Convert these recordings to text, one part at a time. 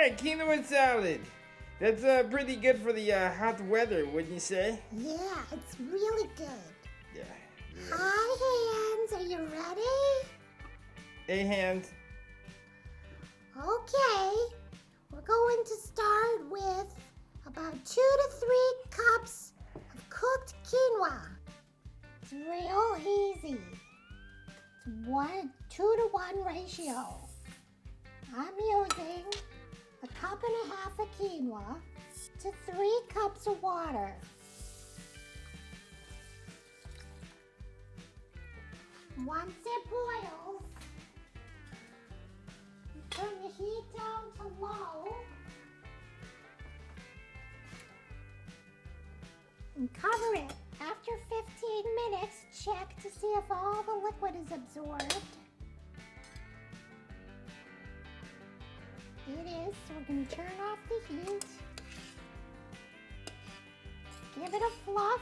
Yeah, quinoa salad. That's pretty good for the hot weather, wouldn't you say? Yeah, it's really good. Yeah. Hi, Hands. Are you ready? Hey, Hands. Okay. We're going to start with about 2 to 3 cups of cooked quinoa. It's real easy. It's 2 to 1 ratio. I'm using a cup and a half of quinoa to 3 cups of water. Once it boils, you turn the heat down to low and cover it. After 15 minutes, check to see if all the liquid is absorbed. It is, so we're going to turn off the heat. Give it a fluff.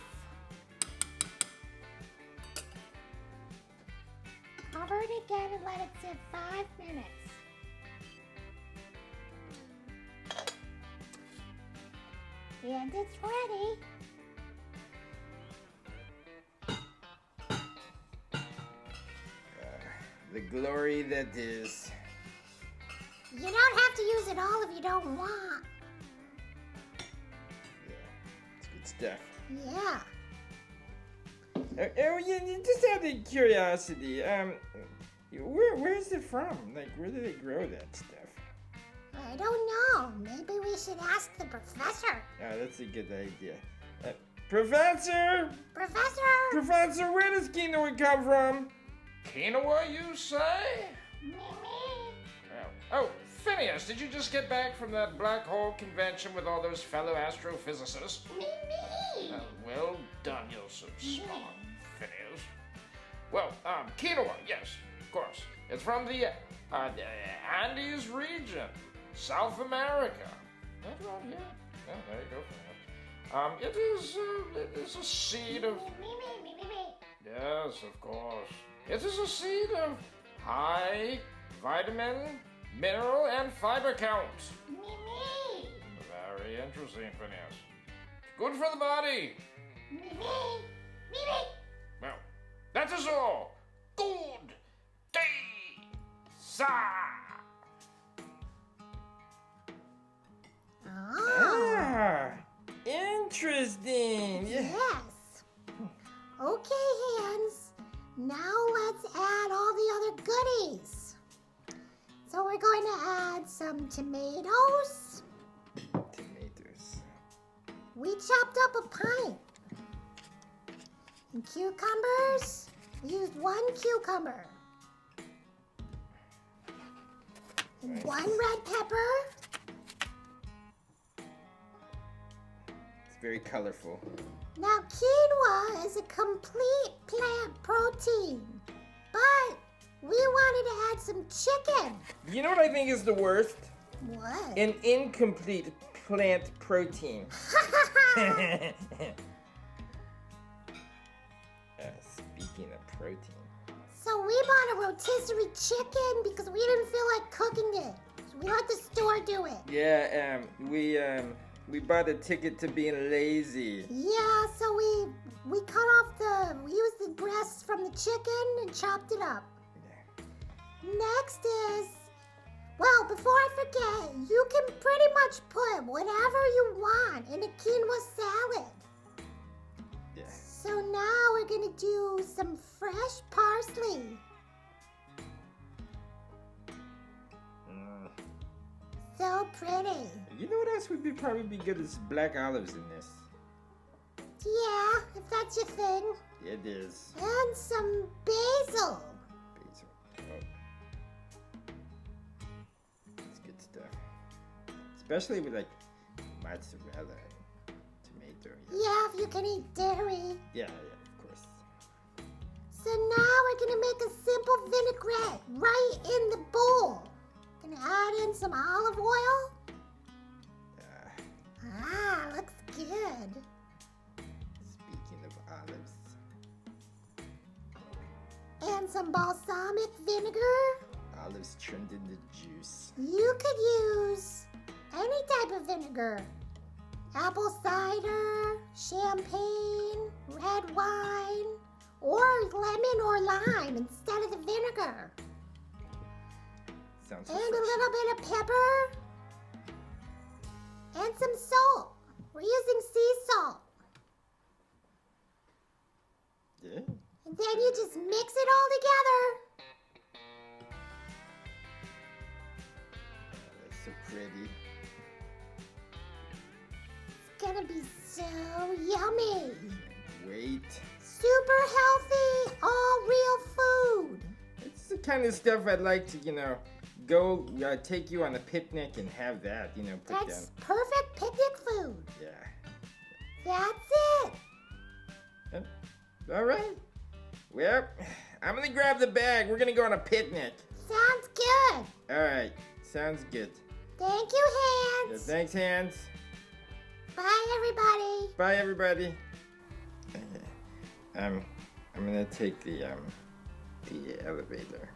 Cover it again and let it sit 5 minutes. And it's ready. The glory that is. You don't have to use it all if you don't want. Yeah, it's good stuff. Yeah. Yeah, just out of curiosity, where's it from? Like, where do they grow that stuff? I don't know. Maybe we should ask the professor. Yeah, that's a good idea. Professor! Professor! Where does quinoa come from? Quinoa, you say? Me. Oh, Phineas, did you just get back from that black hole convention with all those fellow astrophysicists? Me. Well done, you're so smart, Phineas. Well, quinoa, yes, of course. It's from the Andes region, South America. That's right, yeah. Yeah, there you go, Phineas. It is a seed of... Me. Yes, of course. It is a seed of high vitamin, mineral, and fiber count. Me. Very interesting, Phineas. Good for the body. Me. Well, that is all. Good day, sir. Oh. Interesting. Yeah. Yes. Okay, Hands. Now let's add all the other goodies. So we're going to add some tomatoes. Tomatoes. We chopped up a pint. And cucumbers. We used 1 cucumber. And Nice. 1 red pepper. It's very colorful. Now, quinoa is a complete plant protein, but we wanted to add some chicken. You know what I think is the worst? What? An incomplete plant protein. Speaking of protein. So we bought a rotisserie chicken because we didn't feel like cooking it. So we let the store do it. Yeah, we bought a ticket to being lazy. Yeah, so we we used the breasts from the chicken and chopped it up. Next is, well, before I forget, you can pretty much put whatever you want in a quinoa salad. Yeah. So now we're gonna do some fresh parsley. So pretty. You know what else would probably be good is black olives in this. Yeah, if that's your thing. It is. And some basil. Basil. Oh. It's good stuff. Especially with like mozzarella and tomato. Yeah, if you can eat dairy. Yeah, of course. So now we're gonna make a simple vinaigrette right in the bowl. Gonna add in some olive oil. Looks good. Speaking of olives. And some balsamic vinegar. Olives trimmed into juice. You could use type of vinegar. Apple cider, champagne, red wine, or lemon or lime instead of the vinegar. Sounds And a refreshing. little bit of pepper. And some salt. We're using sea salt. Yeah. And then you just mix it all together. That's so pretty. It's gonna be so yummy. Wait. Super healthy, all real food. It's the kind of stuff I'd like to, go take you on a picnic and have that, put down. That's perfect picnic food. Yeah. That's it. All right. Well, I'm gonna grab the bag. We're gonna go on a picnic. Sounds good. All right. Sounds good. Thank you, Yeah, Hans. thanks, Hans. Bye, everybody. Bye, everybody. I'm gonna take the elevator.